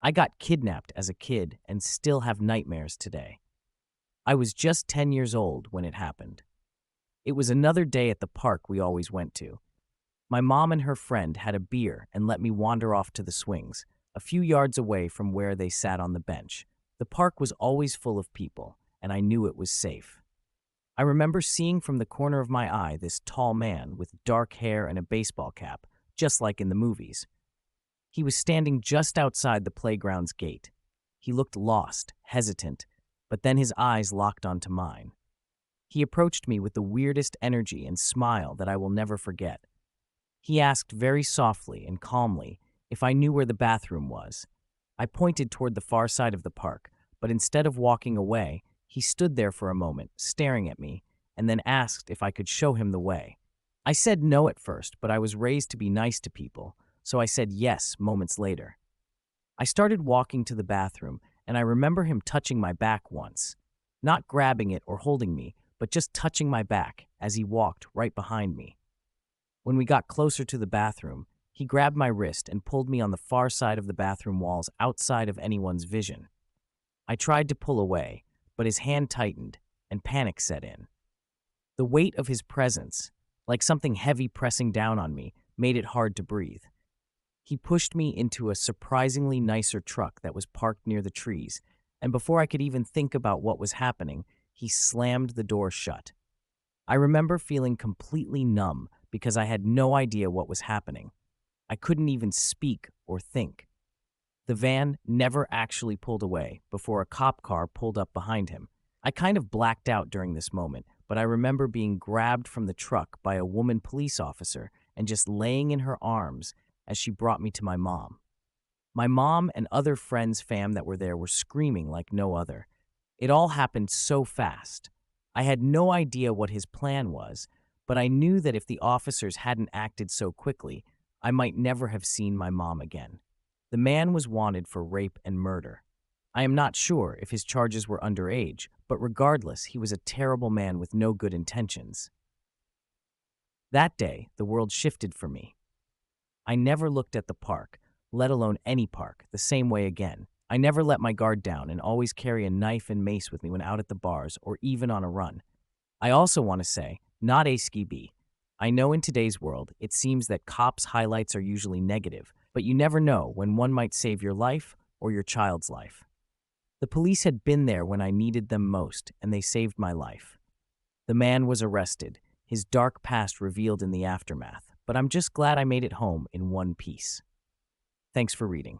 I got kidnapped as a kid and still have nightmares today. I was just 10 years old when it happened. It was another day at the park we always went to. My mom and her friend had a beer and let me wander off to the swings, a few yards away from where they sat on the bench. The park was always full of people, and I knew it was safe. I remember seeing from the corner of my eye this tall man with dark hair and a baseball cap, just like in the movies. He was standing just outside the playground's gate. He looked lost, hesitant, but then his eyes locked onto mine. He approached me with the weirdest energy and smile that I will never forget. He asked very softly and calmly if I knew where the bathroom was. I pointed toward the far side of the park, but instead of walking away, he stood there for a moment, staring at me, and then asked if I could show him the way. I said no at first, but I was raised to be nice to people, so I said yes moments later. I started walking to the bathroom, and I remember him touching my back once. Not grabbing it or holding me, but just touching my back as he walked right behind me. When we got closer to the bathroom, he grabbed my wrist and pulled me on the far side of the bathroom walls outside of anyone's vision. I tried to pull away, but his hand tightened and panic set in. The weight of his presence, like something heavy pressing down on me, made it hard to breathe. He pushed me into a surprisingly nicer truck that was parked near the trees, and before I could even think about what was happening, he slammed the door shut. I remember feeling completely numb because I had no idea what was happening. I couldn't even speak or think. The van never actually pulled away before a cop car pulled up behind him. I kind of blacked out during this moment, but I remember being grabbed from the truck by a woman police officer and just laying in her arms as she brought me to my mom. My mom and other friends' fam that were there were screaming like no other. It all happened so fast. I had no idea what his plan was, but I knew that if the officers hadn't acted so quickly, I might never have seen my mom again. The man was wanted for rape and murder. I am not sure if his charges were underage, but regardless, he was a terrible man with no good intentions. That day, the world shifted for me. I never looked at the park, let alone any park, the same way again. I never let my guard down and always carry a knife and mace with me when out at the bars or even on a run. I also want to say, not a ski-bee. I know in today's world, it seems that cops' highlights are usually negative, but you never know when one might save your life or your child's life. The police had been there when I needed them most, and they saved my life. The man was arrested, his dark past revealed in the aftermath, but I'm just glad I made it home in one piece. Thanks for reading.